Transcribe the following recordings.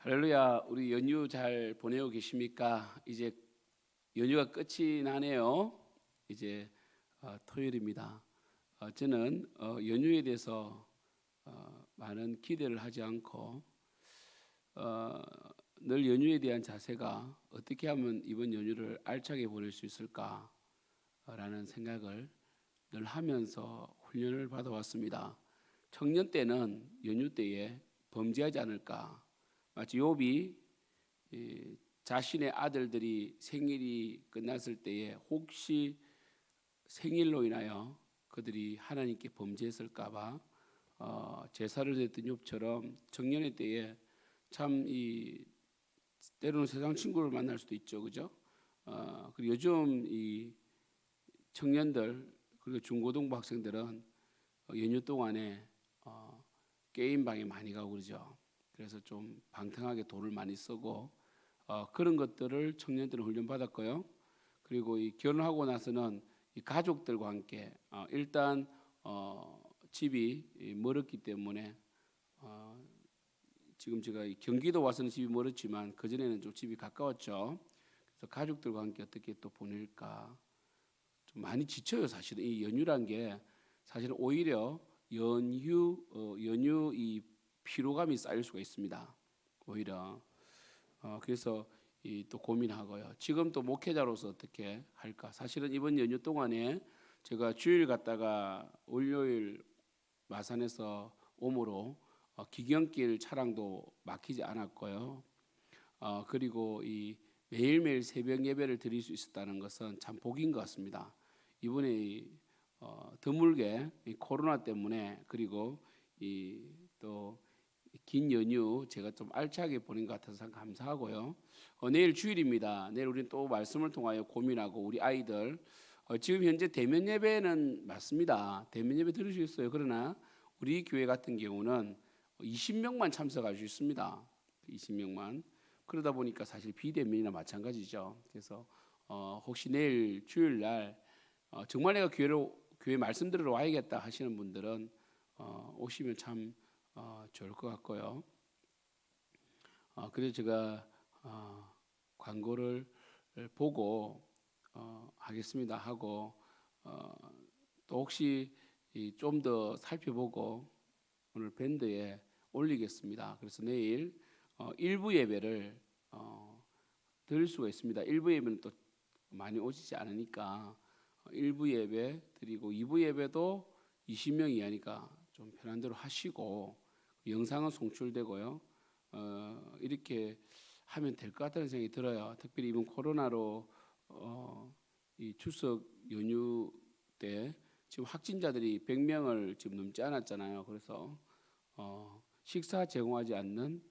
할렐루야. 우리 연휴 잘 보내고 계십니까? 이제 연휴가 끝이 나네요. 이제 토요일입니다. 저는 연휴에 대해서 많은 기대를 하지 않고 늘 연휴에 대한 자세가 어떻게 하면 이번 연휴를 알차게 보낼 수 있을까라는 생각을 늘 하면서 훈련을 받아왔습니다. 청년 때는 연휴 때에 범죄하지 않을까. 마치 욥이 자신의 아들들이 생일이 끝났을 때에 혹시 생일로 인하여 그들이 하나님께 범죄했을까봐 제사를 드렸던 욥처럼 청년의 때에 참 때로는 세상 친구를 만날 수도 있죠, 그죠? 그리고 요즘 이 청년들 그리고 중고등부 학생들은 연휴 동안에 게임방에 많이 가고 그러죠. 그래서 좀 방탕하게 돈을 많이 쓰고 그런 것들을 청년들은 훈련받았고요. 그리고 이 결혼하고 나서는 이 가족들과 함께 일단 집이 멀었기 때문에 지금 제가 경기도 와서는 집이 멀었지만 그 전에는 좀 집이 가까웠죠. 그래서 가족들과 함께 어떻게 또 보낼까 좀 많이 지쳐요. 사실은 이 연휴란 게 사실은 오히려 연휴 이 피로감이 쌓일 수가 있습니다. 오히려 그래서 또 고민하고요. 지금 또 목회자로서 어떻게 할까? 사실은 이번 연휴 동안에 제가 주일 갔다가 월요일 마산에서 오므로 기경길 차량도 막히지 않았고요. 그리고 이 매일매일 새벽 예배를 드릴 수 있었다는 것은 참 복인 것 같습니다. 이번에 드물게 이 코로나 때문에 그리고 또 긴 연휴 제가 좀 알차게 보낸 것 같아서 감사하고요. 내일 주일입니다. 내일 우리는 또 말씀을 통하여 고민하고 우리 아이들 지금 현재 대면 예배는 맞습니다. 대면 예배 들으시겠어요? 그러나 우리 교회 같은 경우는 20명만 참석할 수 있습니다. 20명만. 그러다 보니까 사실 비대면이나 마찬가지죠. 그래서 혹시 내일 주일날 정말 내가 교회 말씀 들으러 와야겠다 하시는 분들은 오시면 참 좋을 것 같고요. 그래서 제가 광고를 보고 하겠습니다 하고 또 혹시 좀 더 살펴보고 오늘 밴드에 올리겠습니다. 그래서 내일 일부 예배를 드릴 수가 있습니다. 일부 예배는 또 많이 오시지 않으니까 일부 예배 드리고 2부 예배도 20명 이하니까 좀 편한 대로 하시고 영상은 송출되고요. 이렇게 하면 될 것 같다는 생각이 들어요. 특별히 이번 코로나로 이 추석 연휴 때 지금 확진자들이 100명을 지금 넘지 않았잖아요. 그래서 식사 제공하지 않는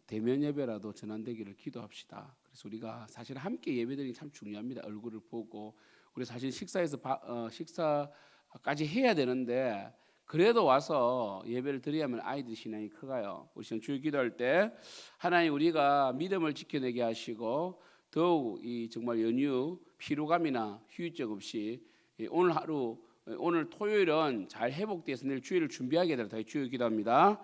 대면 예배라도 전환되기를 기도합시다. 그래서 우리가 사실 함께 예배드리는 게 참 중요합니다. 얼굴을 보고 우리 사실 식사까지 해야 되는데 그래도 와서 예배를 드려야만 아이들 신앙이 커가요. 우리 주일 기도할 때 하나님 우리가 믿음을 지켜내게 하시고 더욱 이 정말 연휴 피로감이나 휴유증 없이 오늘 하루 오늘 토요일은 잘 회복돼서 내일 주일을 준비하게 되도록 주일 기도합니다.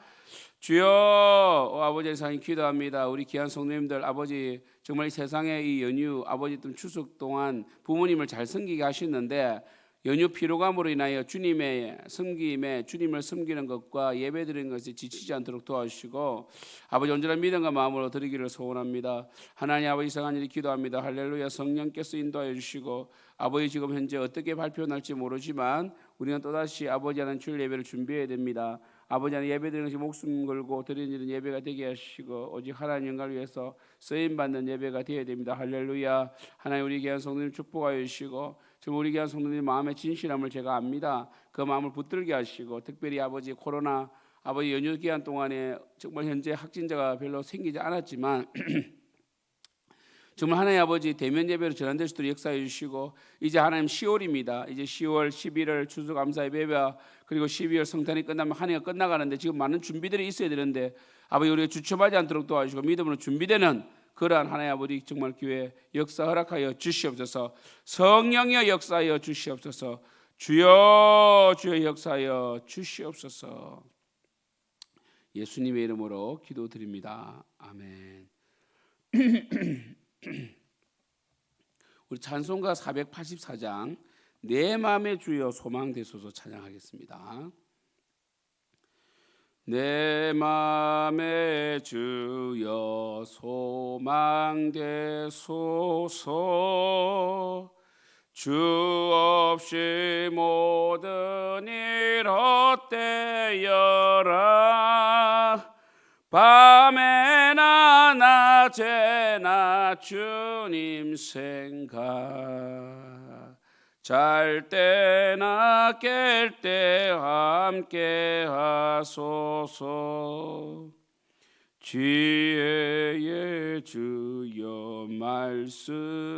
주여 아버지 세상에 기도합니다. 우리 귀한 성도님들 아버지 정말 이 세상의 이 연휴 아버지 추석 동안 부모님을 잘 섬기게 하시는데 연휴 피로감으로 인하여 주님의 섬김에 주님을 섬기는 것과 예배드리는 것에 지치지 않도록 도와주시고 아버지 온전한 믿음과 마음으로 드리기를 소원합니다. 하나님 아버지 이상한 일이 기도합니다. 할렐루야. 성령께서 인도하여 주시고 아버지 지금 현재 어떻게 발표날지 모르지만 우리는 또다시 아버지 하는 주일 예배를 준비해야 됩니다. 아버지 하는 예배드리는 것이 목숨 걸고 드리는 일은 예배가 되게 하시고 오직 하나님 영광을 위해서 쓰임받는 예배가 되어야 됩니다. 할렐루야. 하나님 우리 귀한 성도님 축복하여 주시고 지금 우리 귀한 성도님 마음의 진실함을 제가 압니다. 그 마음을 붙들게 하시고 특별히 아버지 코로나 아버지 연휴 기간 동안에 정말 현재 확진자가 별로 생기지 않았지만 정말 하나님 아버지 대면 예배로 전환될 수 있도록 역사해 주시고 이제 하나님 10월입니다. 이제 10월 11월 추수감사 예배와 그리고 12월 성탄이 끝나면 한 해가 끝나가는데 지금 많은 준비들이 있어야 되는데 아버지 우리가 주춤하지 않도록 도와주시고 믿음으로 준비되는 그러한 하나님 아버지 정말 교회 역사 허락하여 주시옵소서. 성령의 역사하여 주시옵소서. 주여 주여 역사하여 주시옵소서. 예수님의 이름으로 기도드립니다. 아멘. 우리 찬송가 484장 내 맘의 주여 소망되소서 찬양하겠습니다. 내 맘의 주여 소망되소서 주 없이 모든 일 헛되어라 밤에나 낮에나 주님 생각 잘 때나 깰 때 함께 하소서 지혜의 주여 말씀으로서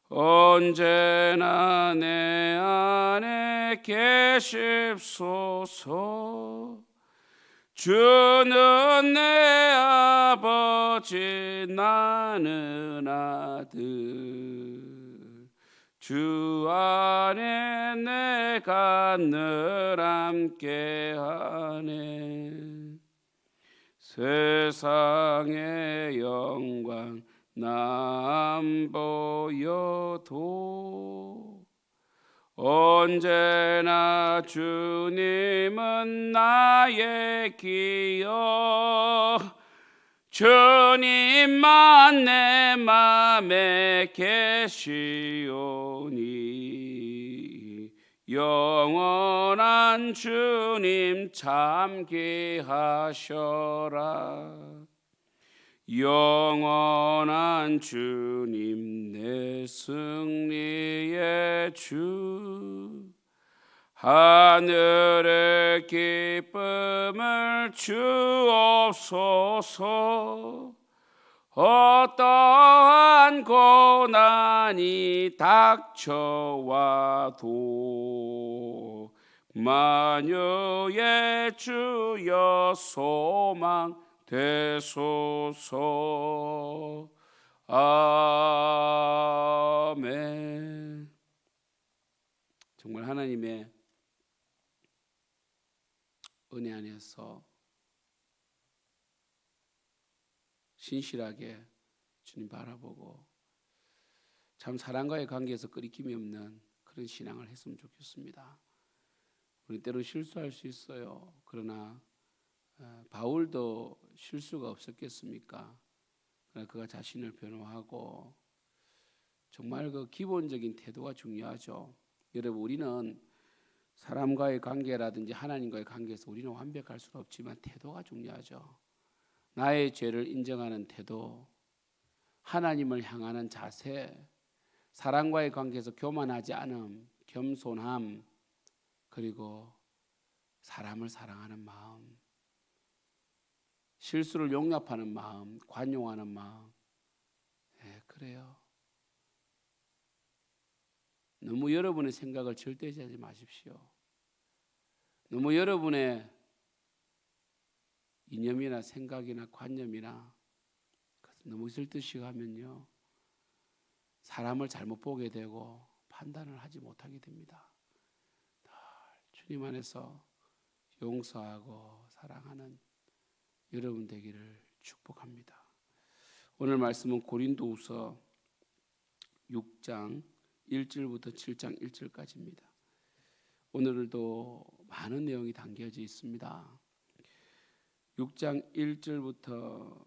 언제나 내 안에 계십소서 주는 내 아버지 나는 아들 주 안에 내가 늘 함께하네 세상의 영광 안 보여도 언제나 주님은 나의 기여 주님만 내 맘에 계시오니 영원한 주님 참기하셔라 영원한 주님 내 승리의 주 하늘의 기쁨을 주옵소서 어떠한 고난이 닥쳐와도 만유의 주여 소망 되소서 아멘. 정말 하나님의 은혜 안에서 신실하게 주님 바라보고 참 사랑과의 관계에서 끄리낌이 없는 그런 신앙을 했으면 좋겠습니다. 우리 때로 실수할 수 있어요. 그러나 바울도 실수가 없었겠습니까? 그러나 그가 자신을 변호하고 정말 그 기본적인 태도가 중요하죠. 여러분 우리는 사람과의 관계라든지 하나님과의 관계에서 우리는 완벽할 수는 없지만 태도가 중요하죠. 나의 죄를 인정하는 태도, 하나님을 향하는 자세, 사람과의 관계에서 교만하지 않음, 겸손함, 그리고 사람을 사랑하는 마음, 실수를 용납하는 마음, 관용하는 마음. 그래요. 너무 여러분의 생각을 절대하지 마십시오. 너무 여러분의 이념이나 생각이나 관념이나 너무 있을 듯이 하면요 사람을 잘못 보게 되고 판단을 하지 못하게 됩니다. 주님 안에서 용서하고 사랑하는 여러분 되기를 축복합니다. 오늘 말씀은 고린도후서 6장 1절부터 7장 1절까지입니다. 오늘도 많은 내용이 담겨져 있습니다. 6장 1절부터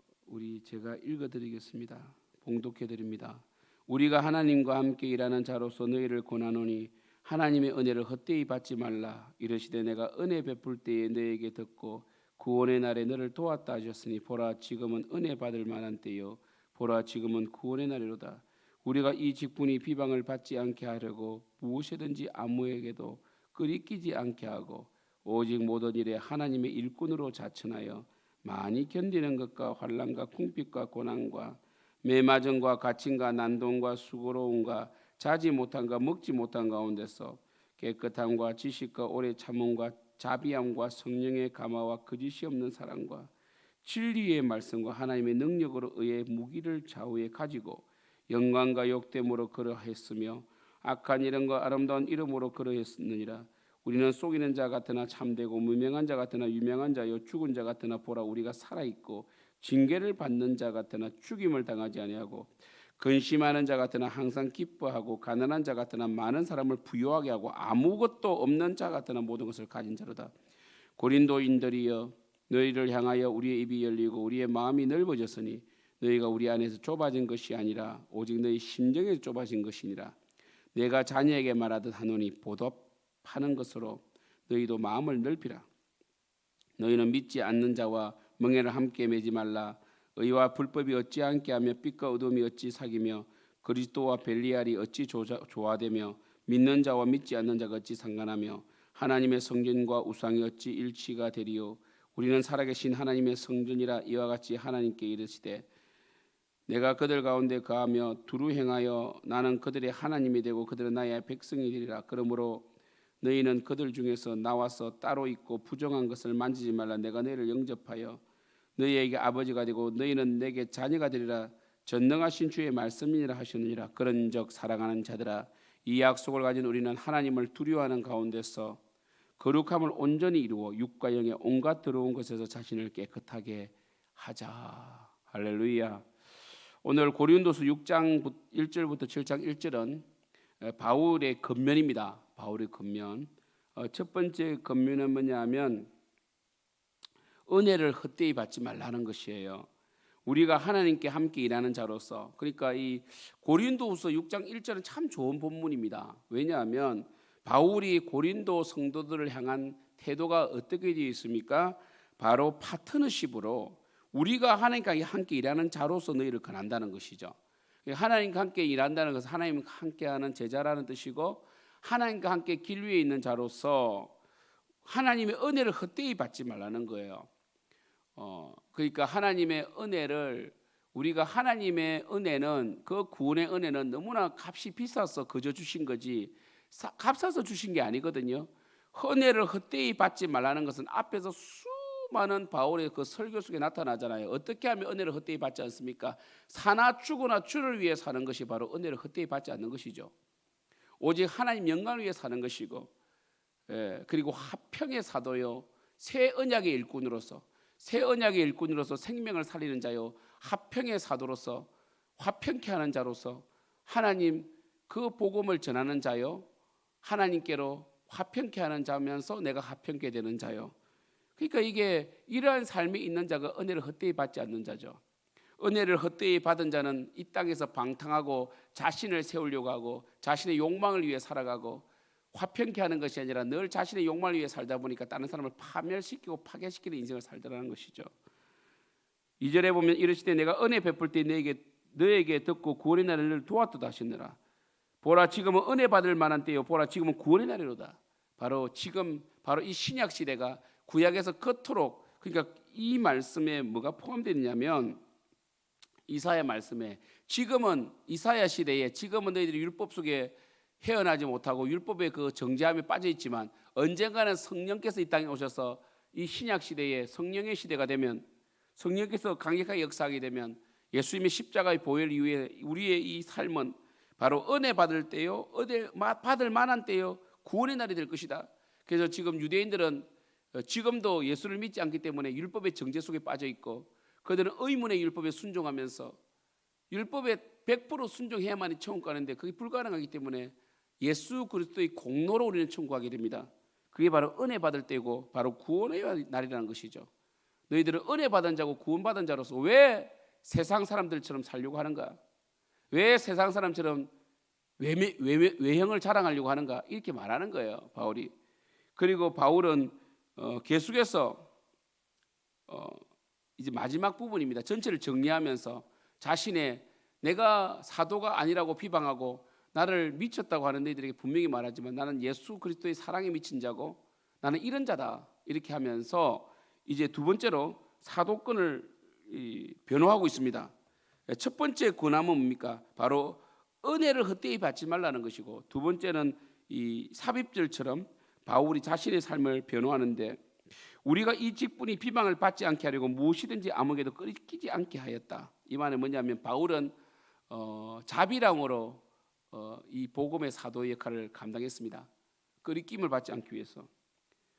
제가 읽어드리겠습니다. 봉독해드립니다. 우리가 하나님과 함께 일하는 자로서 너희를 권하노니 하나님의 은혜를 헛되이 받지 말라. 이르시되 내가 은혜 베풀 때에 너에게 듣고 구원의 날에 너를 도왔다 하셨으니 보라 지금은 은혜 받을 만한 때요 보라 지금은 구원의 날이로다. 우리가 이 직분이 비방을 받지 않게 하려고 무엇이든지 아무에게도 끄리끼지 않게 하고 오직 모든 일에 하나님의 일꾼으로 자천하여 많이 견디는 것과 환난과 궁핍과 고난과 매맞음과 갇힘과 난동과 수고로움과 자지 못함과 먹지 못한 가운데서 깨끗함과 지식과 오래 참음과 자비함과 성령의 감화와 거짓이 없는 사랑과 진리의 말씀과 하나님의 능력으로 의의 무기를 좌우에 가지고 영광과 욕됨으로 그러했으며 악한 이름과 아름다운 이름으로 그러했느니라. 우리는 속이는 자 같으나 참되고 무명한 자 같으나 유명한 자요 죽은 자 같으나 보라 우리가 살아 있고 징계를 받는 자 같으나 죽임을 당하지 아니하고 근심하는 자 같으나 항상 기뻐하고 가난한 자 같으나 많은 사람을 부유하게 하고 아무것도 없는 자 같으나 모든 것을 가진 자로다. 고린도인들이여 너희를 향하여 우리의 입이 열리고 우리의 마음이 넓어졌으니 너희가 우리 안에서 좁아진 것이 아니라 오직 너희 심정에서 좁아진 것이니라. 내가 자녀에게 말하듯 하노니 보답하는 것으로 너희도 마음을 넓히라. 너희는 믿지 않는 자와 멍에를 함께 매지 말라. 의와 불법이 어찌 함께 하며 빛과 어둠이 어찌 사귀며 그리스도와 벨리알이 어찌 조화되며 믿는 자와 믿지 않는 자가 어찌 상관하며 하나님의 성전과 우상이 어찌 일치가 되리요. 우리는 살아계신 하나님의 성전이라. 이와 같이 하나님께 이르시되 내가 그들 가운데 거하며 두루 행하여 나는 그들의 하나님이 되고 그들은 나의 백성이 되리라. 그러므로 너희는 그들 중에서 나와서 따로 있고 부정한 것을 만지지 말라. 내가 너희를 영접하여 너희에게 아버지가 되고 너희는 내게 자녀가 되리라. 전능하신 주의 말씀이니라 하시느니라. 그런즉 사랑하는 자들아 이 약속을 가진 우리는 하나님을 두려워하는 가운데서 거룩함을 온전히 이루어 육과 영의 온갖 더러운 것에서 자신을 깨끗하게 하자. 할렐루야. 오늘 고린도서 6장 1절부터 7장 1절은 바울의 권면입니다. 바울의 권면. 첫 번째 권면은 뭐냐면 은혜를 헛되이 받지 말라는 것이에요. 우리가 하나님께 함께 일하는 자로서, 그러니까 이 고린도후서 6장 1절은 참 좋은 본문입니다. 왜냐하면 바울이 고린도 성도들을 향한 태도가 어떻게 되어 있습니까? 바로 파트너십으로 우리가 하나님과 함께 일하는 자로서 너희를 권한다는 것이죠. 하나님과 함께 일한다는 것은 하나님과 함께하는 제자라는 뜻이고, 하나님과 함께 길 위에 있는 자로서 하나님의 은혜를 헛되이 받지 말라는 거예요. 그러니까 하나님의 은혜를, 우리가 하나님의 은혜는, 그 구원의 은혜는 너무나 값이 비싸서 거저 주신 거지 값싸서 주신 게 아니거든요. 은혜를 헛되이 받지 말라는 것은 앞에서 수많은 바울의 그 설교 속에 나타나잖아요. 어떻게 하면 은혜를 헛되이 받지 않습니까? 사나 죽으나 주를 위해 사는 것이 바로 은혜를 헛되이 받지 않는 것이죠. 오직 하나님 영광을 위해 사는 것이고, 그리고 화평의 사도요 새 언약의 일꾼으로서, 새 언약의 일꾼으로서 생명을 살리는 자요 화평의 사도로서 화평케 하는 자로서 하나님 그 복음을 전하는 자요, 하나님께로 화평케 하는 자면서 내가 화평케 되는 자요. 그러니까 이게 이러한 삶이 있는 자가 은혜를 헛되이 받지 않는 자죠. 은혜를 헛되이 받은 자는 이 땅에서 방탕하고 자신을 세우려고 하고 자신의 욕망을 위해 살아가고, 화평케 하는 것이 아니라 늘 자신의 욕망을 위해 살다 보니까 다른 사람을 파멸시키고 파괴시키는 인생을 살더라는 것이죠. 2절에 보면 이르시되 내가 은혜 베풀 때 너에게 듣고 구원의 날을 도왔도다 하시느라. 보라 지금은 은혜 받을 만한 때요 보라 지금은 구원의 날이로다. 바로 지금, 바로 이 신약 시대가 구약에서 그토록, 그러니까 이 말씀에 뭐가 포함되느냐면 이사야 말씀에, 지금은 이사야 시대에 지금은 너희들이 율법 속에 헤어나지 못하고 율법의 그 정죄함에 빠져 있지만 언젠가는 성령께서 이 땅에 오셔서 이 신약 시대에 성령의 시대가 되면, 성령께서 강력하게 역사하게 되면 예수님의 십자가의 보혈 이후에 우리의 이 삶은 바로 은혜 받을 때요, 은혜 받을 만한 때요 구원의 날이 될 것이다. 그래서 지금 유대인들은 지금도 예수를 믿지 않기 때문에 율법의 정죄 속에 빠져 있고, 그들은 의문의 율법에 순종하면서 율법에 100% 순종해야만이 천국 가는데 그게 불가능하기 때문에 예수 그리스도의 공로로 우리는 천국 가게 됩니다. 그게 바로 은혜 받을 때고 바로 구원의 날이라는 것이죠. 너희들은 은혜 받은 자고 구원 받은 자로서 왜 세상 사람들처럼 살려고 하는가? 왜 세상 사람처럼 외형을 자랑하려고 하는가? 이렇게 말하는 거예요, 바울이. 그리고 바울은 계속해서 이제 마지막 부분입니다. 전체를 정리하면서 자신의, 내가 사도가 아니라고 비방하고 나를 미쳤다고 하는 너희들에게 분명히 말하지만 나는 예수 그리스도의 사랑에 미친 자고 나는 이런 자다, 이렇게 하면서 이제 두 번째로 사도권을 변호하고 있습니다. 첫 번째 권함은 뭡니까? 바로 은혜를 헛되이 받지 말라는 것이고, 두 번째는 이 삽입절처럼 바울이 자신의 삶을 변호하는데, 우리가 이 직분이 비방을 받지 않게 하려고 무엇이든지 아무에게도 끓이지 않게 하였다. 이 말은 뭐냐면 바울은 자비랑으로 이 복음의 사도의 역할을 감당했습니다. 끄리낌을 받지 않기 위해서.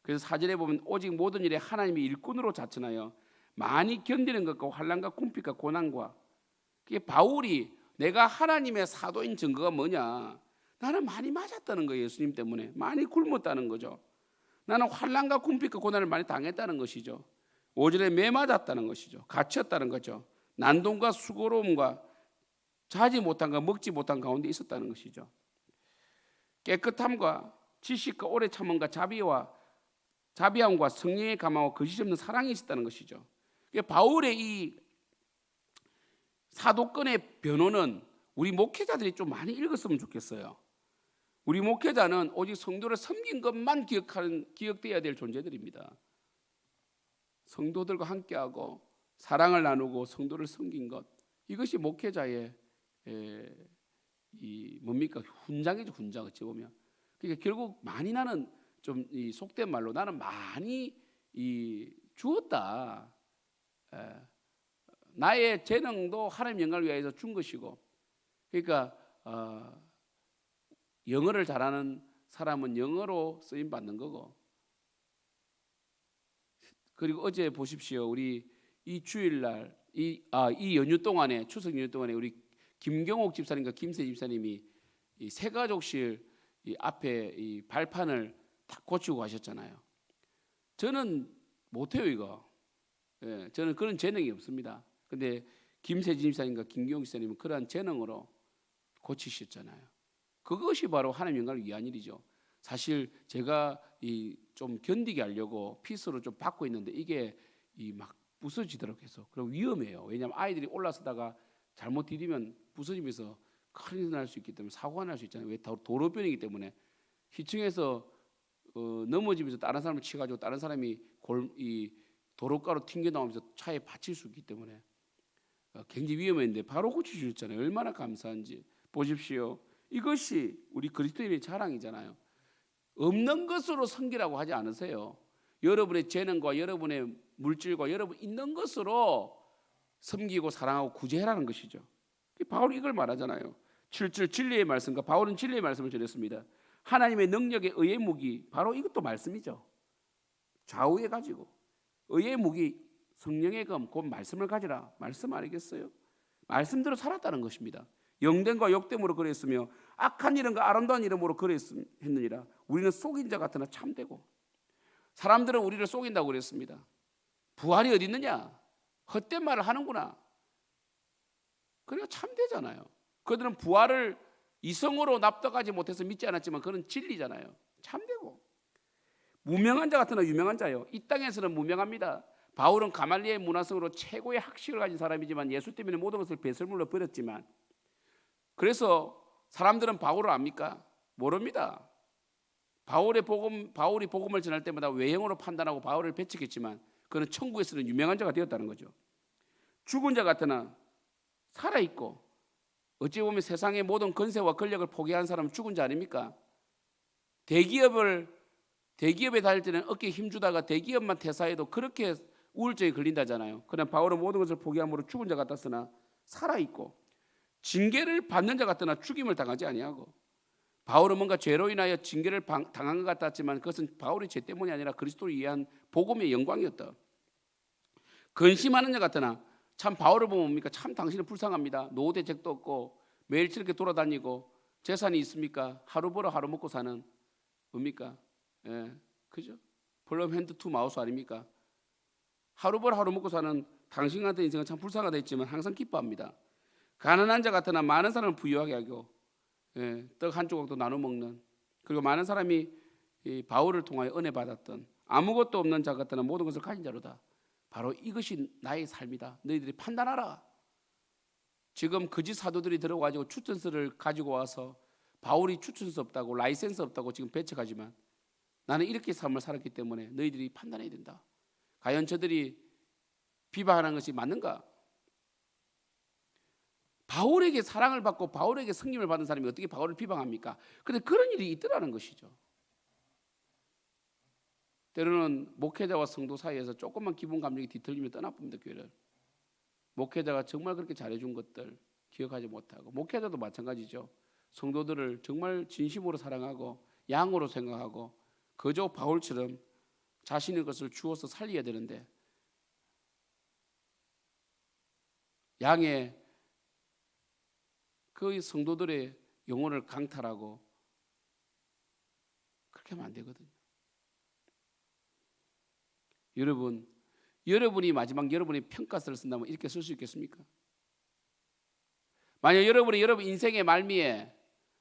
그래서 사절에 보면 오직 모든 일에 하나님의 일꾼으로 자천하여 많이 견디는 것과 환난과 궁핍과 고난과, 그게 바울이 내가 하나님의 사도인 증거가 뭐냐? 나는 많이 맞았다는 거예요. 예수님 때문에 많이 굶었다는 거죠. 나는 환난과 궁핍과 고난을 많이 당했다는 것이죠. 오절에 매 맞았다는 것이죠. 갇혔다는 거죠. 난동과 수고로움과 자지 못한과 먹지 못한 가운데 있었다는 것이죠. 깨끗함과 지식과 오래 참음과 자비함과 성령의 감화와 거짓 없는 사랑이 있었다는 것이죠. 바울의 이 사도권의 변호는 우리 목회자들이 좀 많이 읽었으면 좋겠어요. 우리 목회자는 오직 성도를 섬긴 것만 기억되어야 될 존재들입니다. 성도들과 함께하고 사랑을 나누고 성도를 섬긴 것, 이것이 목회자의 이 뭡니까? 훈장이죠, 훈장. 어찌 보면. 그러니까 결국 많이, 나는 좀 이 속된 말로 나는 많이 주었다. 나의 재능도 하나님 영광을 위하여서 준 것이고, 그러니까 영어를 잘하는 사람은 영어로 쓰임 받는 거고, 그리고 어제 보십시오. 우리 이 주일날 이 연휴 동안에, 추석 연휴 동안에 우리 김경옥 집사님과 김세 집사님이 이 새가족실 이 앞에 이 발판을 다 고치고 가셨잖아요. 저는 못해요 이거. 예, 저는 그런 재능이 없습니다. 근데 김세 집사님과 김경옥 집사님은 그러한 재능으로 고치셨잖아요. 그것이 바로 하나님 영광을 위한 일이죠. 사실 제가 좀 견디게 하려고 피스로 좀 받고 있는데 이게 막 부서지도록 해서, 그리고 위험해요. 왜냐하면 아이들이 올라서다가 잘못 디디면 부서지면서 큰일 날 수 있기 때문에, 사고가 날 수 있잖아요. 왜? 도로변이기 때문에. 희층에서 넘어지면서 다른 사람을 치가지고 다른 사람이 이 도로가로 튕겨 나오면서 차에 받칠 수 있기 때문에 굉장히 위험했는데 바로 고쳐주셨잖아요. 얼마나 감사한지 보십시오. 이것이 우리 그리스도인의 자랑이잖아요. 없는 것으로 섬기라고 하지 않으세요. 여러분의 재능과 여러분의 물질과 여러분 있는 것으로 섬기고 사랑하고 구제해라는 것이죠. 바울이 이걸 말하잖아요. 7절 진리의 말씀과, 바울은 진리의 말씀을 전했습니다. 하나님의 능력의 의의 무기, 바로 이것도 말씀이죠. 좌우에 가지고 의의 무기, 성령의 검, 곧 말씀을 가지라. 말씀 아니겠어요? 말씀대로 살았다는 것입니다. 영됨과 욕됨으로 그랬으며 악한 이름과 아름다운 이름으로 그랬느니라. 우리는 속인 자 같으나 참되고, 사람들은 우리를 속인다고 그랬습니다. 부활이 어디 있느냐? 헛된 말을 하는구나. 그러니까 참되잖아요. 그들은 부활을 이성으로 납득하지 못해서 믿지 않았지만 그건 진리잖아요. 참되고, 무명한 자 같으나 유명한 자요. 이 땅에서는 무명합니다. 바울은 가말리엘 문화성으로 최고의 학식을 가진 사람이지만 예수 때문에 모든 것을 배설물로 버렸지만, 그래서 사람들은 바울을 압니까? 모릅니다. 바울이 복음을 전할 때마다 외형으로 판단하고 바울을 배척했지만 그는 천국에서는 유명한 자가 되었다는 거죠. 죽은 자 같으나 살아있고, 어찌 보면 세상의 모든 권세와 권력을 포기한 사람은 죽은 자 아닙니까? 대기업에 다닐 때는 어깨에 힘주다가 대기업만 퇴사해도 그렇게 우울증에 걸린다잖아요. 그러나 바울은 모든 것을 포기함으로 죽은 자 같았으나 살아있고, 징계를 받는 자 같으나 죽임을 당하지 아니하고, 바울은 뭔가 죄로 인하여 징계를 당한 것 같았지만 그것은 바울의 죄 때문이 아니라 그리스도를 위한 복음의 영광이었다. 근심하는 자 같으나, 참 바울을 보면 뭡니까? 참 당신은 불쌍합니다. 노후 대책도 없고 매일 이렇게 돌아다니고 재산이 있습니까? 하루 벌어 하루 먹고 사는, 뭡니까? 예, 그죠? 플럼 핸드 투 마우스 아닙니까? 하루 벌어 하루 먹고 사는 당신 같은 인생은 참 불쌍하다 했지만 항상 기뻐합니다. 가난한 자 같으나 많은 사람을 부유하게 하고, 떡 한 조각도 나눠 먹는, 그리고 많은 사람이 이 바울을 통하여 은혜 받았던, 아무것도 없는 자 같으나 모든 것을 가진 자로다. 바로 이것이 나의 삶이다. 너희들이 판단하라. 지금 거짓 사도들이 들어가지고 추천서를 가지고 와서 바울이 추천서 없다고, 라이센스 없다고 지금 배척하지만 나는 이렇게 삶을 살았기 때문에 너희들이 판단해야 된다. 과연 저들이 비방하는 것이 맞는가? 바울에게 사랑을 받고 바울에게 성림을 받은 사람이 어떻게 바울을 비방합니까? 그런데 그런 일이 있더라는 것이죠. 때로는 목회자와 성도 사이에서 조금만 기분 감정이 뒤틀리면 떠나봅니다. 교회를. 목회자가 정말 그렇게 잘해준 것들 기억하지 못하고, 목회자도 마찬가지죠. 성도들을 정말 진심으로 사랑하고 양으로 생각하고 그저 바울처럼 자신의 것을 주어서 살려야 되는데 양의 그 성도들의 영혼을 강탈하고 그렇게 하면 안 되거든요. 여러분이 마지막 여러분의 평가서를 쓴다면 이렇게 쓸 수 있겠습니까? 만약 여러분 인생의 말미에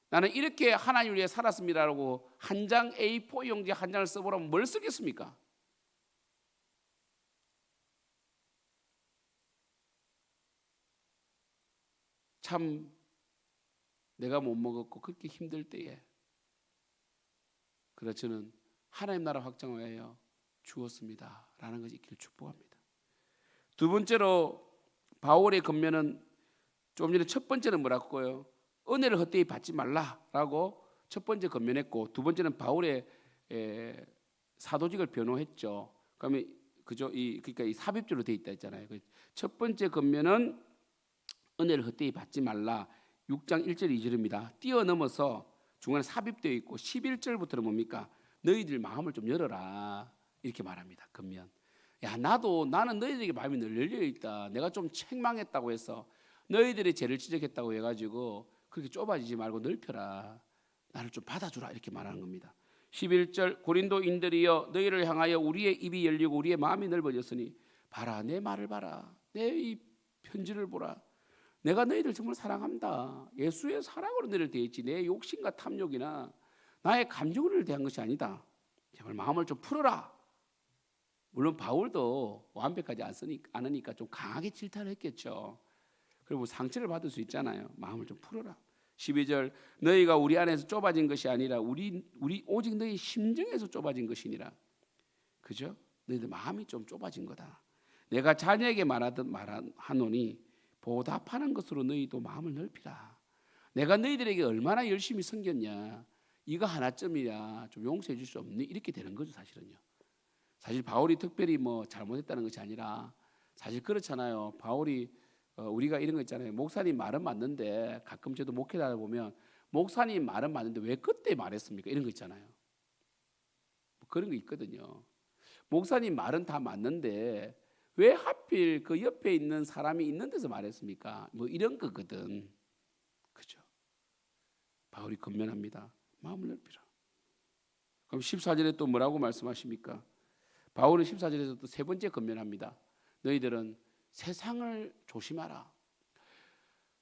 나는 이렇게 하나님을 위해 살았습니다라고 한 장 A4 용지 한 장을 써보라면 뭘 쓰겠습니까? 참 내가 못 먹었고 그렇게 힘들 때에 그래서 저는 하나님 나라 확장을 위하여 주었습니다 라는 것이 있기를 축복합니다. 두 번째로 바울의 권면은 좀 전에 첫 번째는 뭐라고요? 은혜를 헛되이 받지 말라라고 첫 번째 권면했고 두 번째는 바울의 사도직을 변호했죠. 그러면 그죠? 그러니까 이 삽입절로 돼 있다 했잖아요. 첫 번째 권면은 은혜를 헛되이 받지 말라. 6장 1절 2절입니다. 뛰어넘어서 중간에 삽입되어 있고 11절부터는 뭡니까? 너희들 마음을 좀 열어라 이렇게 말합니다. 권면. 나는 너희들에게 마음이 늘 열려 있다. 내가 좀 책망했다고 해서 너희들의 죄를 지적했다고 해가지고 그렇게 좁아지지 말고 넓혀라. 나를 좀 받아주라 이렇게 말하는 겁니다. 11절 고린도인들이여 너희를 향하여 우리의 입이 열리고 우리의 마음이 넓어졌으니 봐라 내 말을 봐라 내 이 편지를 보라. 내가 너희들 정말 사랑한다. 예수의 사랑으로 너희를 대했지 내 욕심과 탐욕이나 나의 감정을 대한 것이 아니다. 제발 마음을 좀 풀어라. 물론 바울도 완벽하지 않으니까 좀 강하게 질타를 했겠죠. 그리고 상처를 받을 수 있잖아요. 마음을 좀 풀어라. 12절 너희가 우리 안에서 좁아진 것이 아니라 우리 오직 너희 심정에서 좁아진 것이니라. 그죠? 너희들 마음이 좀 좁아진 거다. 내가 자녀에게 말하노니 보답하는 것으로 너희도 마음을 넓히라. 내가 너희들에게 얼마나 열심히 섬겼냐. 이거 하나쯤이야 좀 용서해 줄 수 없니? 이렇게 되는 거죠 사실은요. 사실 바울이 특별히 뭐 잘못했다는 것이 아니라 사실 그렇잖아요. 바울이 우리가 이런 거 있잖아요. 목사님 말은 맞는데 가끔 저도 목회하다 보면 목사님 말은 맞는데 왜 그때 말했습니까? 이런 거 있잖아요. 뭐 그런 거 있거든요. 목사님 말은 다 맞는데 왜 하필 그 옆에 있는 사람이 있는 데서 말했습니까? 뭐 이런 거거든. 그죠? 바울이 권면합니다. 마음을 넓히라. 그럼 14절에 또 뭐라고 말씀하십니까? 바울은 14절에서 또 세 번째 권면합니다. 너희들은 세상을 조심하라.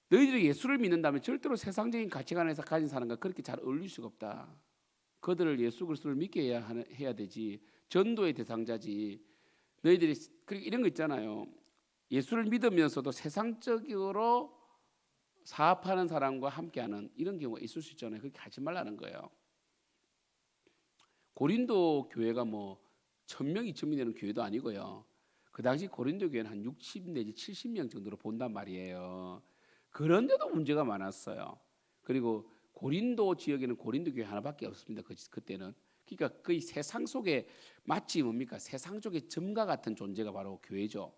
너희들이 예수를 믿는다면 절대로 세상적인 가치관에서 가진 사람과 그렇게 잘 어울릴 수가 없다. 그들을 예수 그리스도를 믿게 해야 되지. 전도의 대상자지. 너희들이 이런 거 있잖아요. 예수를 믿으면서도 세상적으로 사업하는 사람과 함께하는 이런 경우가 있을 수 있잖아요. 그렇게 하지 말라는 거예요. 고린도 교회가 뭐 1000명, 2000명 되는 교회도 아니고요. 그 당시 고린도 교회는 한 60 내지 70명 정도로 본단 말이에요. 그런데도 문제가 많았어요. 그리고 고린도 지역에는 고린도 교회 하나밖에 없습니다. 그때는. 그러니까 거의 세상 속에 마치 뭡니까? 세상 속의 점과 같은 존재가 바로 교회죠.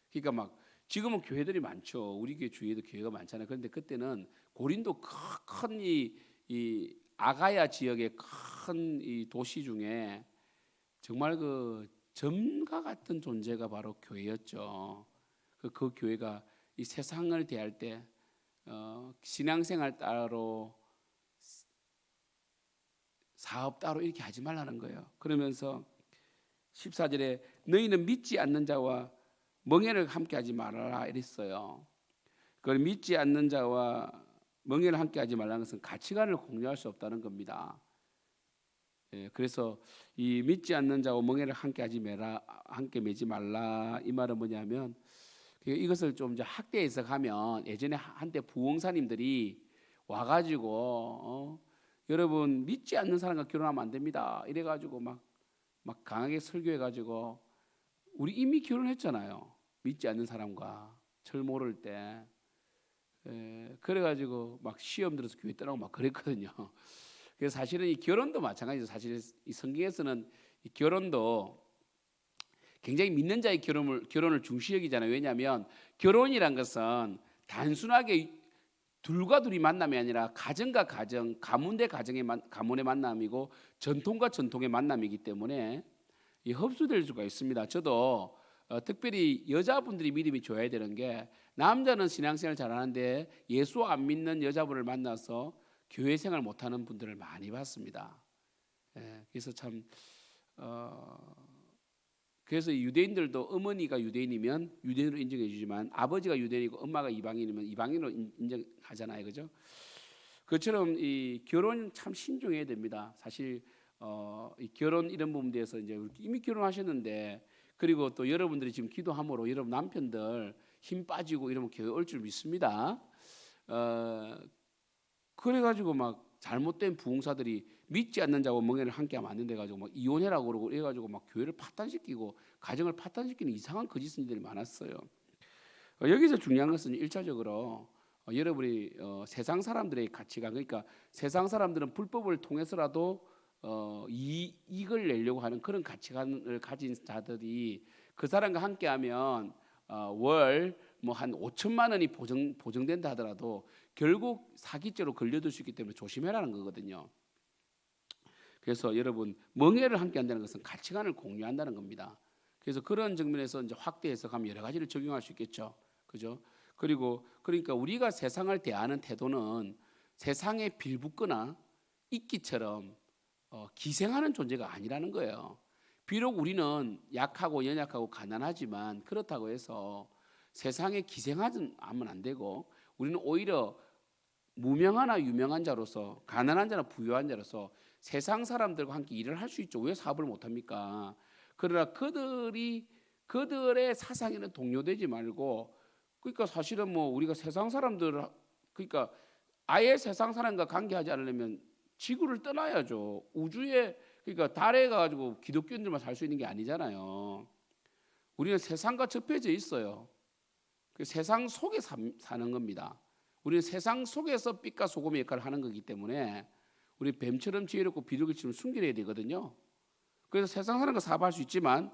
그러니까 막 지금은 교회들이 많죠. 우리 교회 주위에도 교회가 많잖아요. 그런데 그때는 고린도 큰 이 아가야 지역의 큰 이 도시 중에 정말 그 점과 같은 존재가 바로 교회였죠. 그 교회가 이 세상을 대할 때 신앙생활 따로 사업 따로 이렇게 하지 말라는 거예요. 그러면서 14절에 너희는 믿지 않는 자와 멍에를 함께 하지 말아라 이랬어요. 그걸 믿지 않는 자와 멍에를 함께 하지 말라는 것은 가치관을 공유할 수 없다는 겁니다. 그래서 이 믿지 않는 자와 멍에를 함께 매지 말라 이 말은 뭐냐면 이것을 좀 이제 학대 해석하면 예전에 한때 부흥사님들이 와가지고 여러분 믿지 않는 사람과 결혼하면 안 됩니다. 이래가지고 막 강하게 설교해가지고 우리 이미 결혼했잖아요. 믿지 않는 사람과 철 모를 때 그래가지고 막 시험 들어서 교회 떠나고 막 그랬거든요. 그래서 사실은 이 결혼도 마찬가지죠. 사실 이 성경에서는 이 결혼도 굉장히 믿는 자의 결혼을 중시 여기잖아요. 왜냐하면 결혼이란 것은 단순하게 둘과 둘이 만남이 아니라 가정과 가정, 가문대 가문의 만남이고 전통과 전통의 만남이기 때문에 이 흡수될 수가 있습니다. 저도 특별히 여자분들이 믿음이 좋아야 되는 게 남자는 신앙생활 잘하는데 예수 안 믿는 여자분을 만나서 교회 생활 못하는 분들을 많이 봤습니다. 그래서 참 그래서 유대인들도 어머니가 유대인이면 유대인으로 인정해 주지만 아버지가 유대인이고 엄마가 이방인이면 이방인으로 인정하잖아요, 그죠? 그처럼 이 결혼 참 신중해야 됩니다. 사실 이 결혼 이런 부분에 대해서 이제 이미 결혼하셨는데 그리고 또 여러분들이 지금 기도함으로 여러분 남편들 힘 빠지고 이러면 교회 올 줄 믿습니다. 그래가지고 막 잘못된 부흥사들이 믿지 않는 자와 멍에를 함께하면 안 된다 가지고 막 이혼해라고 그러고 이래가지고 막 교회를 파탄시키고 가정을 파탄시키는 이상한 거짓선지들이 많았어요. 여기서 중요한 것은 1차적으로 여러분이 세상 사람들의 가치관, 그러니까 세상 사람들은 불법을 통해서라도 이익을 내려고 하는 그런 가치관을 가진 자들이 그 사람과 함께하면 월 뭐 한 5천만 원이 보정된다 하더라도 결국 사기죄로 걸려들 수 있기 때문에 조심해라는 거거든요. 그래서 여러분 멍해를 함께한다는 것은 가치관을 공유한다는 겁니다. 그래서 그런 측면에서 이제 확대 해석하면 여러 가지를 적용할 수 있겠죠, 그죠? 그리고 그러니까 우리가 세상을 대하는 태도는 세상에 빌붙거나 이끼처럼 기생하는 존재가 아니라는 거예요. 비록 우리는 약하고 연약하고 가난하지만 그렇다고 해서 세상에 기생하면 안 되고 우리는 오히려 무명하나 유명한 자로서 가난한 자나 부유한 자로서 세상 사람들과 함께 일을 할 수 있죠. 왜 사업을 못합니까? 그러나 그들의 사상에는 동요되지 말고 그러니까 사실은 뭐 우리가 세상 사람들 그러니까 아예 세상 사람과 관계하지 않으려면 지구를 떠나야죠. 우주에 그러니까 달에 가지고 기독교인들만 살 수 있는 게 아니잖아요. 우리는 세상과 접해져 있어요. 그 세상 속에 사는 겁니다. 우리는 세상 속에서 빛과 소금의 역할을 하는 거기 때문에 우리 뱀처럼 지혜롭고 비둘기처럼 숨겨야 되거든요. 그래서 세상 사람과 사업할 수 있지만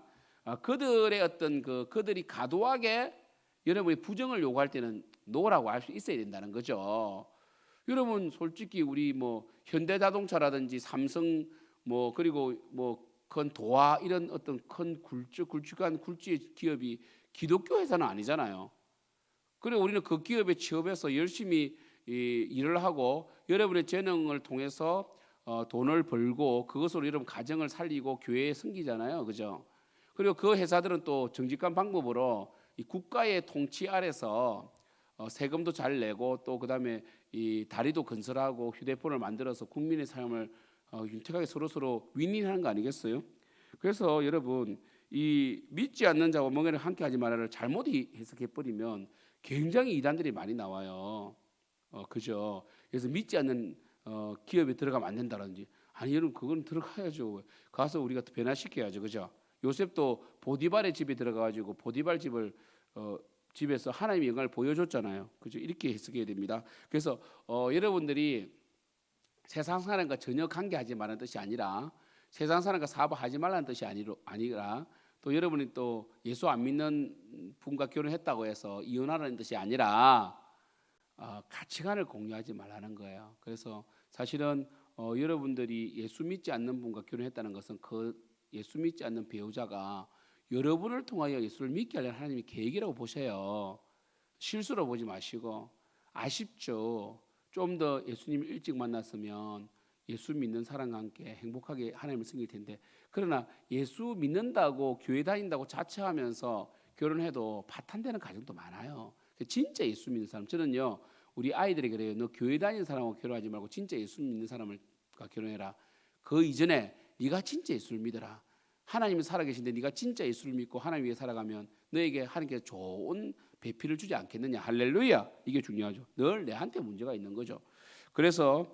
그들의 어떤 그들이 과도하게 여러분이 부정을 요구할 때는 노라고 할 수 있어야 된다는 거죠. 여러분 솔직히 우리 뭐 현대자동차라든지 삼성 뭐 그리고 뭐 큰 도화 이런 어떤 큰 굵직한 굴지의 기업이 기독교 회사는 아니잖아요. 그리고 우리는 그 기업에 취업해서 열심히 일을 하고 여러분의 재능을 통해서 돈을 벌고 그것으로 여러분 가정을 살리고 교회에 섬기잖아요, 그죠? 그리고 그 회사들은 또 정직한 방법으로 이 국가의 통치 아래서 세금도 잘 내고 또 그다음에 이 다리도 건설하고 휴대폰을 만들어서 국민의 삶을 윤택하게 서로 윈윈하는 거 아니겠어요? 그래서 여러분 이 믿지 않는 자와 멍에를 함께하지 말아를 잘못 해석해 버리면 굉장히 이단들이 많이 나와요. 그죠? 그래서 믿지 않는 기업에 들어가면 안 된다든지 아니 여러분 그건 들어가야죠. 가서 우리가 변화시켜야죠, 그죠? 요셉도 보디발의 집에 들어가가지고 보디발 집에서 하나님의 영광을 보여줬잖아요. 그죠? 이렇게 해석해야 됩니다. 그래서 여러분들이 세상 사람과 전혀 관계하지 말라는 뜻이 아니라 세상 사람과 사업하지 말라는 뜻이 아니라 또 여러분이 또 예수 안 믿는 분과 결혼했다고 해서 이혼하라는 뜻이 아니라 가치관을 공유하지 말라는 거예요. 그래서 사실은 여러분들이 예수 믿지 않는 분과 결혼했다는 것은 그 예수 믿지 않는 배우자가 여러분을 통하여 예수를 믿게 하려는 하나님의 계획이라고 보세요. 실수로 보지 마시고 아쉽죠. 좀 더 예수님 일찍 만났으면 예수 믿는 사람과 함께 행복하게 하나님을 섬길 텐데 그러나 예수 믿는다고 교회 다닌다고 자처하면서 결혼해도 파탄되는 가정도 많아요. 진짜 예수 믿는 사람 저는요 우리 아이들에게 그래요. 너 교회 다니는 사람하고 결혼하지 말고 진짜 예수 믿는 사람과 결혼해라. 그 이전에 네가 진짜 예수를 믿어라. 하나님은 살아계신데 네가 진짜 예수를 믿고 하나님 위해 살아가면 너에게 하나님께서 좋은 배필을 주지 않겠느냐. 할렐루야. 이게 중요하죠. 늘 내한테 문제가 있는 거죠. 그래서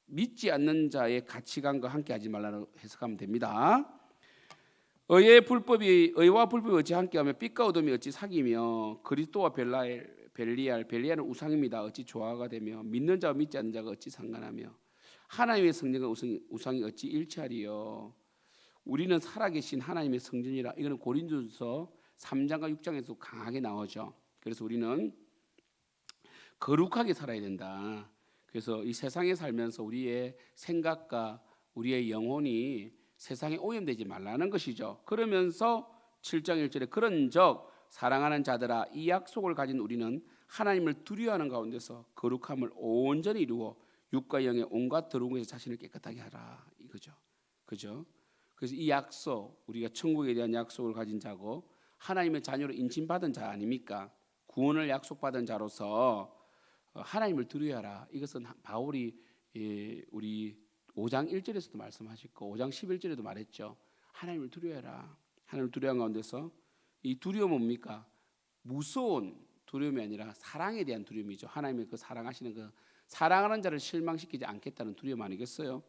믿지 않는 자의 가치관과 함께하지 말라고 해석하면 됩니다. 의와 불법이 어찌 함께하며 빛과 어둠이 어찌 사귀며 그리스도와 벨리알은 우상입니다. 어찌 조화가 되며 믿는 자와 믿지 않는 자가 어찌 상관하며 하나님의 성전과 우상이 어찌 일치하리요. 우리는 살아계신 하나님의 성전이라. 이거는 고린도전서 3장과 6장에서 강하게 나오죠. 그래서 우리는 거룩하게 살아야 된다. 그래서 이 세상에 살면서 우리의 생각과 우리의 영혼이 세상에 오염되지 말라는 것이죠. 그러면서 7장 1절에 그런즉 사랑하는 자들아 이 약속을 가진 우리는 하나님을 두려워하는 가운데서 거룩함을 온전히 이루어 육과 영의 온갖 더러운 것에서 자신을 깨끗하게 하라 이거죠. 그죠? 그래서 이 약속 우리가 천국에 대한 약속을 가진 자고 하나님의 자녀로 인침받은 자 아닙니까? 구원을 약속받은 자로서 하나님을 두려워하라. 이것은 바울이 우리 5장 1절에서도 말씀하셨고 5장 11절에도 말했죠. 하나님을 두려워해라. 하나님을 두려워한 가운데서 이 두려움 뭡니까? 무서운 두려움이 아니라 사랑에 대한 두려움이죠. 하나님의 그 사랑하시는 그 사랑하는 자를 실망시키지 않겠다는 두려움 아니겠어요?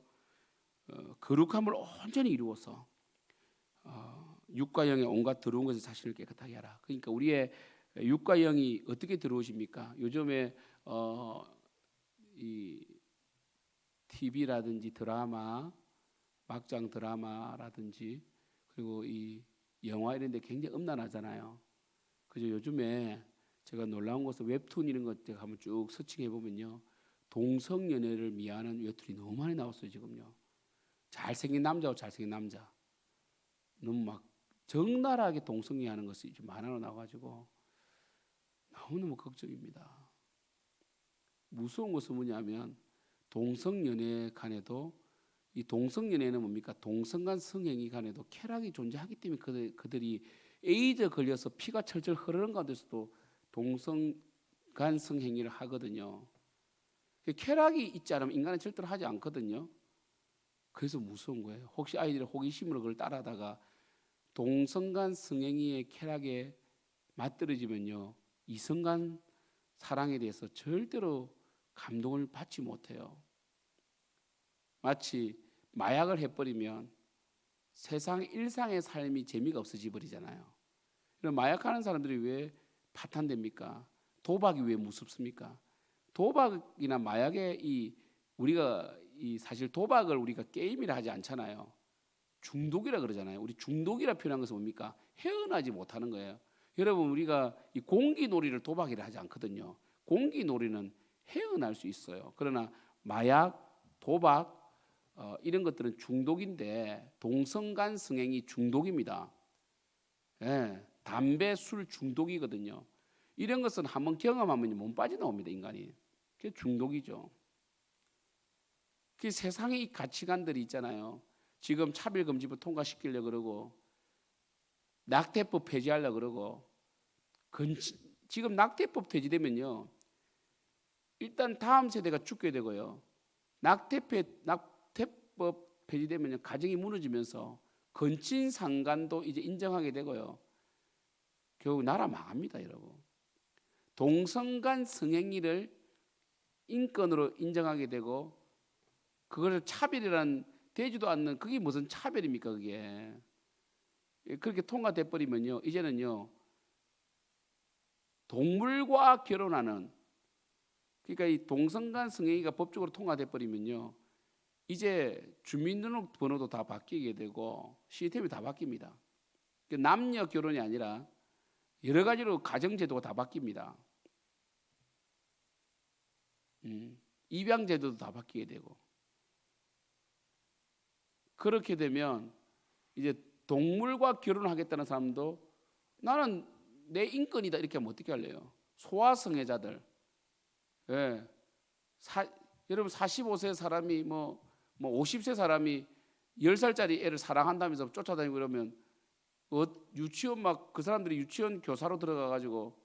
거룩함을 온전히 이루어서 육과 영의 온갖 더러운 것에 자신을 깨끗하게 하라. 그러니까 우리의 육과 영이 어떻게 들어오십니까? 요즘에 이 TV라든지 드라마, 막장 드라마라든지 그리고 이 영화 이런 데 굉장히 음란하잖아요. 그죠? 요즘에 제가 놀라운 것은 웹툰 이런 것 제가 한번 쭉 서칭해 보면요. 동성 연애를 미화하는 웹툰이 너무 많이 나왔어요, 지금요. 잘생긴 남자와 잘생긴 남자. 너무 막 적나라하게 동성애하는 것이 좀 많아 나와가지고 너무너무 걱정입니다. 무서운 것은 뭐냐면 동성연애 간에도 이 동성연애는 뭡니까? 동성간 성행위 간에도 쾌락이 존재하기 때문에 그들이 에이즈 걸려서 피가 철철 흐르는 가운데서도 동성간 성행위를 하거든요. 쾌락이 있지 않으면 인간은 절대로 하지 않거든요. 그래서 무서운 거예요. 혹시 아이들이 호기심으로 그걸 따라하다가 동성간 성행위의 쾌락에 맞들어지면요. 이성간 사랑에 대해서 절대로 감동을 받지 못해요. 마치 마약을 해버리면 세상 일상의 삶이 재미가 없어져 버리잖아요. 그럼 마약하는 사람들이 왜 파탄됩니까? 도박이 왜 무섭습니까? 도박이나 마약의 우리가 사실 도박을 우리가 게임이라 하지 않잖아요. 중독이라 그러잖아요. 우리 중독이라 표현한 것은 뭡니까? 헤어나지 못하는 거예요. 여러분 우리가 이 공기놀이를 도박이라 하지 않거든요. 공기놀이는 헤어날 수 있어요. 그러나 마약, 도박 이런 것들은 중독인데 동성간 성행이 중독입니다. 예, 담배, 술 중독이거든요. 이런 것은 한번 경험하면 못 빠져나옵니다. 인간이. 그게 중독이죠. 그 세상의 이 가치관들이 있잖아요. 지금 차별금지법 통과시키려고 그러고 낙태법 폐지하려고 그러고 지금 낙태법 폐지되면요. 일단 다음 세대가 죽게 되고요. 낙태법 폐지되면 가정이 무너지면서 건친상간도 이제 인정하게 되고요. 결국 나라 망합니다, 여러분. 동성간 성행위를 인권으로 인정하게 되고 그걸 차별이란 되지도 않는 그게 무슨 차별입니까, 그게. 그렇게 통과돼 버리면요. 이제는요. 동물과 결혼하는 그러니까 이 동성간 성행위가 법적으로 통과돼 버리면요. 이제 주민등록번호도 다 바뀌게 되고 시스템이 다 바뀝니다. 남녀 결혼이 아니라 여러 가지로 가정제도가 다 바뀝니다. 입양제도도 다 바뀌게 되고 그렇게 되면 이제 동물과 결혼하겠다는 사람도 나는 내 인권이다 이렇게 하면 어떻게 할래요? 소아성애자들, 예, 여러분 45세 사람이 뭐 50세 사람이 10살짜리 애를 사랑한다면서 쫓아다니고 그러면 유치원 막 그 사람들이 유치원 교사로 들어가 가지고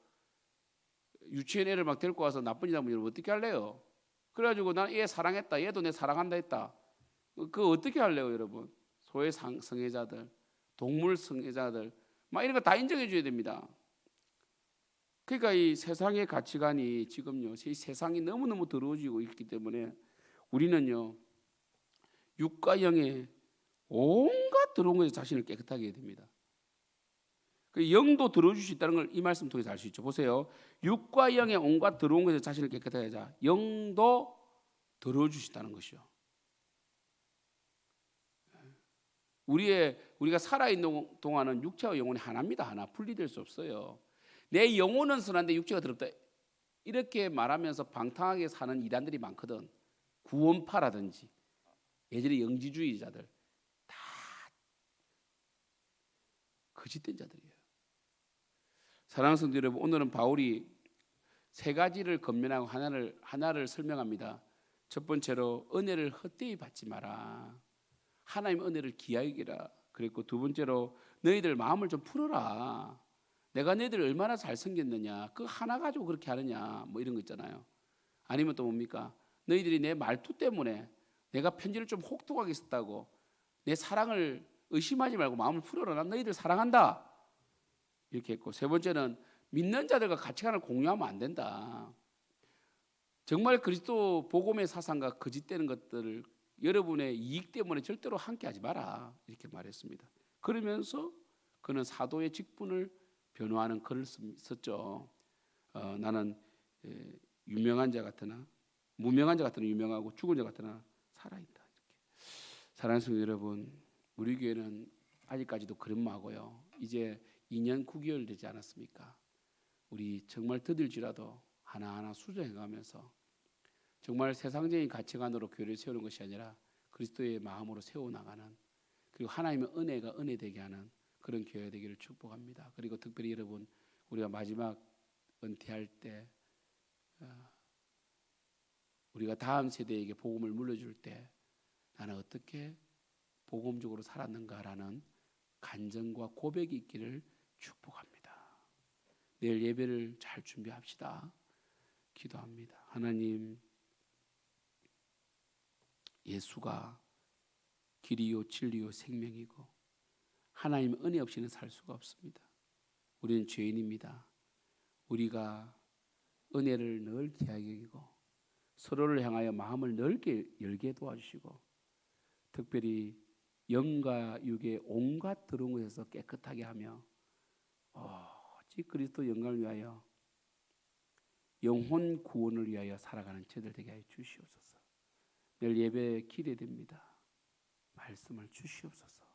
유치원 애를 막 데리고 와서 나쁜 짓 하면 어떻게 할래요? 그래가지고 난 얘 사랑했다, 얘도 내 사랑한다 했다. 그거 어떻게 할래요, 여러분? 소외 성애자들, 동물 성애자들, 막 이런 거 다 인정해 줘야 됩니다. 그러니까 이 세상의 가치관이 지금요, 이 세상이 너무너무 더러워지고 있기 때문에 우리는요, 육과 영의 온갖 더러운 것에 자신을 깨끗하게 해야 됩니다. 그 영도 들어줄 수 있다는 걸 이 말씀 통해서 알 수 있죠. 보세요. 육과 영의 온갖 더러운 것에 자신을 깨끗하게 하자. 영도 들어줄 수 있다는 것이요. 우리가 살아있는 동안은 육체와 영혼이 하나입니다. 하나 분리될 수 없어요. 내 영혼은 선한데 육체가 더럽다. 이렇게 말하면서 방탕하게 사는 이단들이 많거든. 구원파라든지 예전에 영지주의자들 다 거짓된 자들이에요. 사랑하는 성도 여러분, 오늘은 바울이 세 가지를 권면하고 하나를 설명합니다. 첫 번째로 은혜를 헛되이 받지 마라. 하나님의 은혜를 귀하게 여기라. 그리고 두 번째로 너희들 마음을 좀 풀어라. 내가 너희들 얼마나 잘생겼느냐, 그 하나 가지고 그렇게 하느냐, 뭐 이런 거 있잖아요. 아니면 또 뭡니까? 너희들이 내 말투 때문에 내가 편지를 좀 혹독하게 썼다고 내 사랑을 의심하지 말고 마음을 풀어라. 난 너희들 사랑한다. 이렇게 했고, 세 번째는 믿는 자들과 가치관을 공유하면 안 된다. 정말 그리스도 복음의 사상과 거짓되는 것들을 여러분의 이익 때문에 절대로 함께하지 마라. 이렇게 말했습니다. 그러면서 그는 사도의 직분을 변호하는 글을 썼죠. 나는 유명한 자 같으나 무명한 자 같으나 유명하고 죽은 자 같으나 살아있다. 이렇게. 사랑하는 성도 여러분, 우리 교회는 아직까지도 그런 마고요. 이제 2년 9개월 되지 않았습니까? 우리 정말 더딜지라도 하나하나 수정해가면서 정말 세상적인 가치관으로 교회를 세우는 것이 아니라 그리스도의 마음으로 세워나가는, 그리고 하나님의 은혜가 은혜되게 하는 그런 교회가 되기를 축복합니다. 그리고 특별히 여러분, 우리가 마지막 은퇴할 때 우리가 다음 세대에게 복음을 물려줄 때 나는 어떻게 복음적으로 살았는가라는 간증과 고백이 있기를 축복합니다. 내일 예배를 잘 준비합시다. 기도합니다. 하나님, 예수가 길이요 진리요 생명이고 하나님 은혜 없이는 살 수가 없습니다. 우리는 죄인입니다. 우리가 은혜를 늘 귀하게 여기고 서로를 향하여 마음을 넓게 열게 도와주시고, 특별히 영과 육의 온갖 더러운 것에서 깨끗하게 하며 오직 그리스도 영광을 위하여 영혼 구원을 위하여 살아가는 저들 되게 하여 주시옵소서. 내일 예배에 기대됩니다. 말씀을 주시옵소서.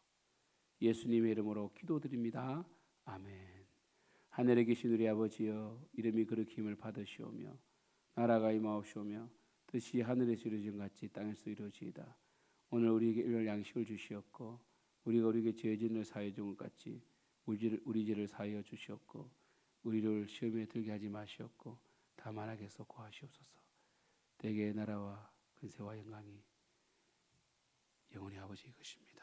예수님의 이름으로 기도드립니다. 아멘. 하늘에 계신 우리 아버지여, 이름이 그렇게 힘을 받으시오며 나라가 임하옵시오며 뜻이 하늘에서 이루어진 같이 땅에서 이루어지이다. 오늘 우리에게 일용할 양식을 주시옵고 우리가 우리에게 죄 짓는 사하여 준 것 같이 우리 죄를 사하여 주시옵고 우리를 시험에 들게 하지 마시옵고 다만 악에서 구하시옵소서. 대개의 나라와 근세와 영광이 영원히 아버지의 것입니다.